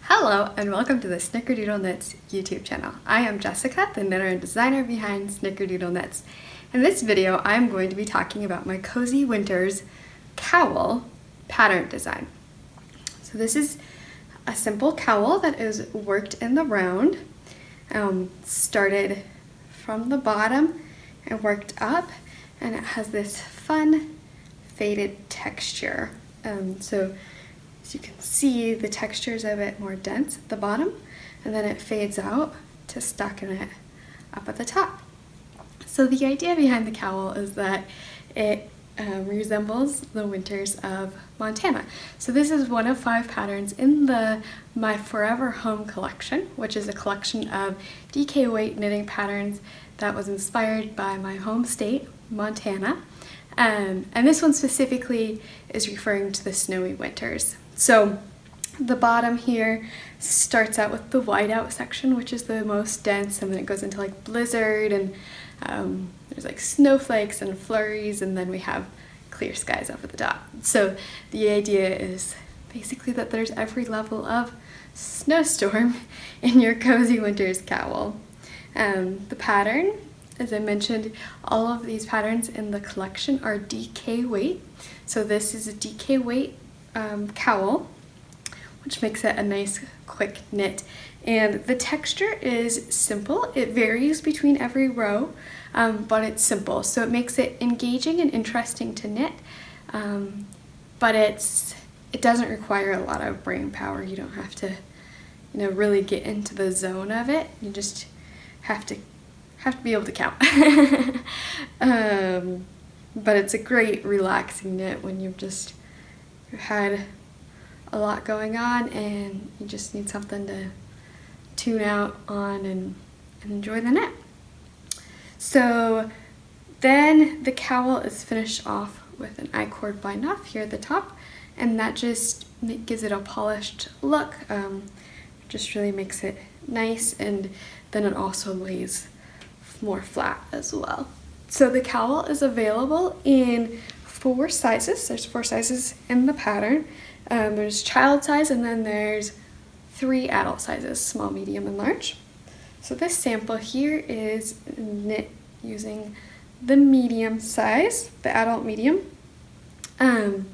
Hello and welcome to the Snickerdoodle Knits YouTube channel. I am Jessica, the knitter and designer behind Snickerdoodle Knits. In this video, I'm going to be talking about my Cozy Winters Cowl pattern design. So this is a simple cowl that is worked in the round, started from the bottom and worked up, and it has this fun faded texture. So as you can see, the texture is a bit more dense at the bottom, and then it fades out to stocking it up at the top. So the idea behind the cowl is that it resembles the winters of Montana. So this is one of 5 patterns in the My Forever Home collection, which is a collection of DK weight knitting patterns that was inspired by my home state, Montana. And this one specifically is referring to the snowy winters. So the bottom here starts out with the whiteout section, which is the most dense, and then it goes into like blizzard, and there's like snowflakes and flurries, and then we have clear skies up at the top. So the idea is basically that there's every level of snowstorm in your Cozy Winters cowl. The pattern, as I mentioned, all of these patterns in the collection are DK weight. So this is a DK weight cowl, which makes it a nice quick knit. And the texture is simple. It varies between every row, but it's simple. So it makes it engaging and interesting to knit, but it doesn't require a lot of brain power. You don't have to, really get into the zone of it. You just have to be able to count. But it's a great relaxing knit when you've had a lot going on and you just need something to tune out on and enjoy the knit. So then the cowl is finished off with an I-cord bind off here at the top, and that just gives it a polished look. Just really makes it nice, and then it also lays more flat as well. So the cowl is available in 4 sizes. There's 4 sizes in the pattern. There's child size, and then there's 3 adult sizes, small, medium, and large. So this sample here is knit using the medium size, the adult medium. And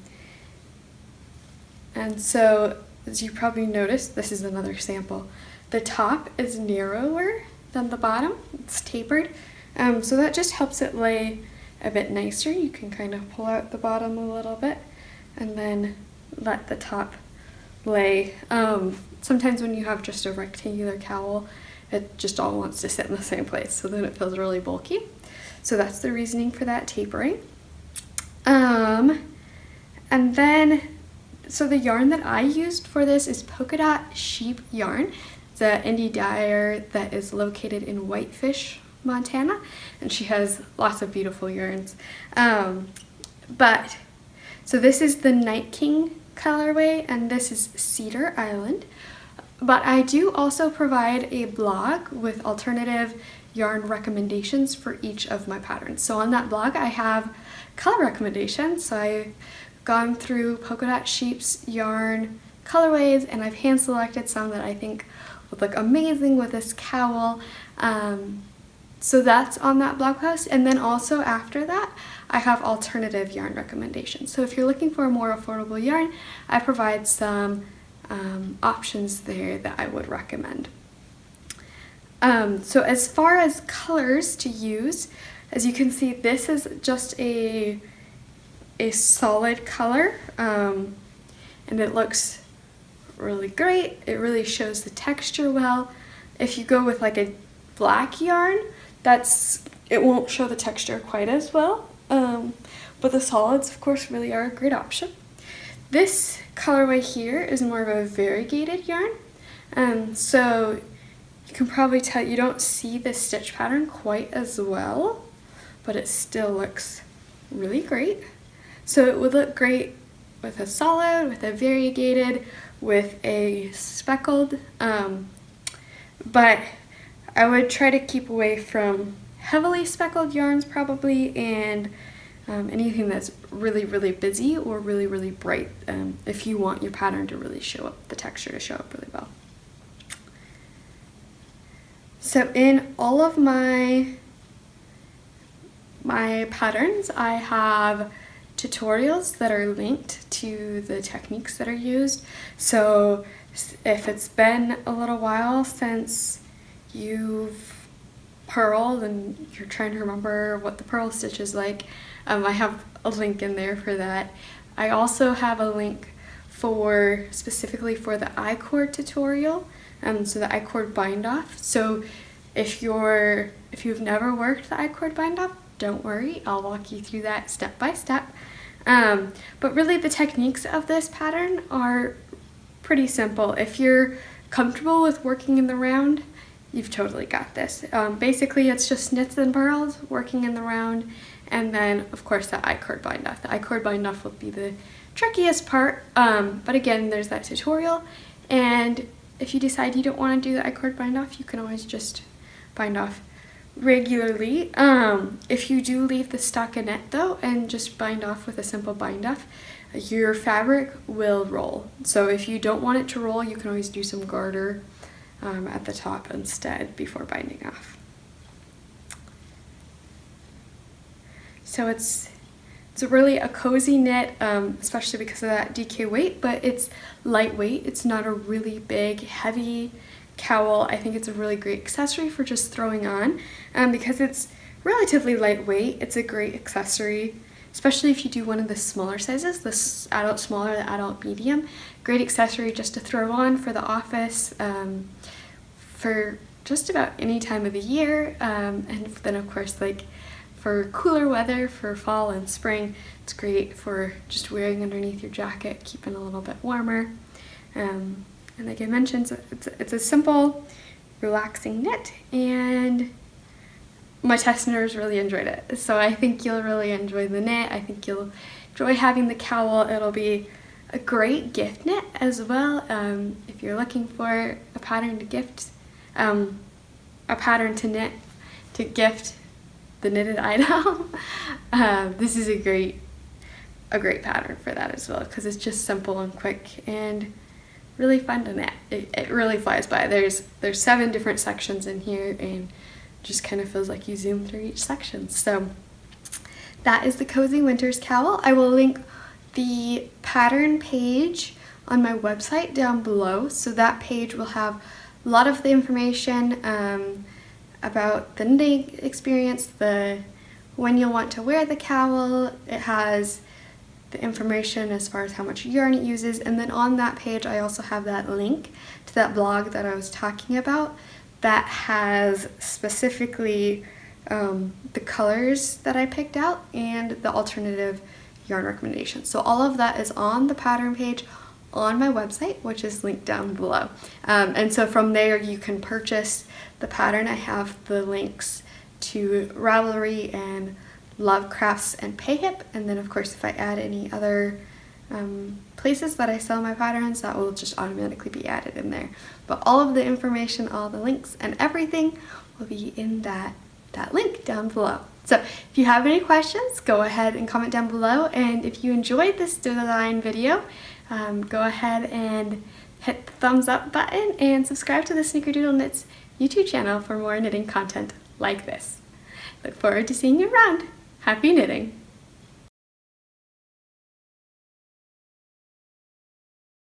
so as you probably noticed, this is another sample. The top is narrower than the bottom, it's tapered. So that just helps it lay a bit nicer. You can kind of pull out the bottom a little bit and then let the top lay. Sometimes when you have just a rectangular cowl, it just all wants to sit in the same place, so then it feels really bulky. So that's the reasoning for that tapering. And then, so the yarn that I used for this is polka dot sheep yarn. It's an indie dyer that is located in Whitefish, Montana, and she has lots of beautiful yarns. So this is the Night King colorway, and this is Cedar Island. But I do also provide a blog with alternative yarn recommendations for each of my patterns. So on that blog I have color recommendations. So I've gone through polka dot sheep's yarn colorways, and I've hand selected some that I think would look amazing with this cowl. So that's on that blog post, and then also after that I have alternative yarn recommendations. So if you're looking for a more affordable yarn, I provide some options there that I would recommend. So as far as colors to use, as you can see, this is just a solid color, and it looks really great. It really shows the texture well. If you go with like a black yarn, it won't show the texture quite as well, but the solids of course really are a great option. This colorway here is more of a variegated yarn, so you can probably tell you don't see the stitch pattern quite as well, but it still looks really great. So it would look great with a solid, with a variegated, with a speckled, but I would try to keep away from heavily speckled yarns probably, and anything that's really, really busy or really, really bright, if you want your pattern to really show up, the texture to show up really well. So in all of my patterns, I have tutorials that are linked to the techniques that are used. So if it's been a little while since you've purled and you're trying to remember what the purl stitch is like, I have a link in there for that. I also have a link for specifically for the I-cord tutorial, so the I-cord bind off. So if you've never worked the I-cord bind off, don't worry, I'll walk you through that step by step. But really the techniques of this pattern are pretty simple. If you're comfortable with working in the round, you've totally got this. Basically it's just knits and purls, working in the round, and then of course the I-cord bind off. The I-cord bind off will be the trickiest part, but again, there's that tutorial, and if you decide you don't want to do the I-cord bind off, you can always just bind off regularly. If you do leave the stockinette though and just bind off with a simple bind off, your fabric will roll. So if you don't want it to roll, you can always do some garter at the top instead before binding off. So it's really a cozy knit, especially because of that DK weight, but it's lightweight. It's not a really big, heavy cowl. I think it's a really great accessory for just throwing on, because it's relatively lightweight. It's a great accessory, especially if you do one of the smaller sizes, the adult small or the adult medium. Great accessory just to throw on for the office, for just about any time of the year, and then of course like for cooler weather, for fall and spring, it's great for just wearing underneath your jacket, keeping a little bit warmer. And like I mentioned, it's a simple, relaxing knit, and my test knitters really enjoyed it. So I think you'll really enjoy the knit. I think you'll enjoy having the cowl. It'll be a great gift knit as well. If you're looking for a pattern to gift, a pattern to knit, to gift the knitted item, this is a great pattern for that as well, because it's just simple and quick and really fun to knit. It really flies by. There's 7 different sections in here, and just kind of feels like you zoom through each section. So that is the Cozy Winters Cowl. I will link the pattern page on my website down below. So that page will have a lot of the information about the knitting experience, when you'll want to wear the cowl. It has the information as far as how much yarn it uses, and then on that page I also have that link to that blog that I was talking about that has specifically the colors that I picked out and the alternative yarn recommendations. So all of that is on the pattern page on my website, which is linked down below. And so from there you can purchase the pattern. I have the links to Ravelry and LoveCrafts and Payhip, and then of course if I add any other places that I sell my patterns, that will just automatically be added in there. But all of the information, all the links and everything will be in that link down below. So if you have any questions, go ahead and comment down below, and if you enjoyed this design video, go ahead and hit the thumbs up button and subscribe to the Snickerdoodle Knits YouTube channel for more knitting content like this. Look forward to seeing you around. Happy knitting!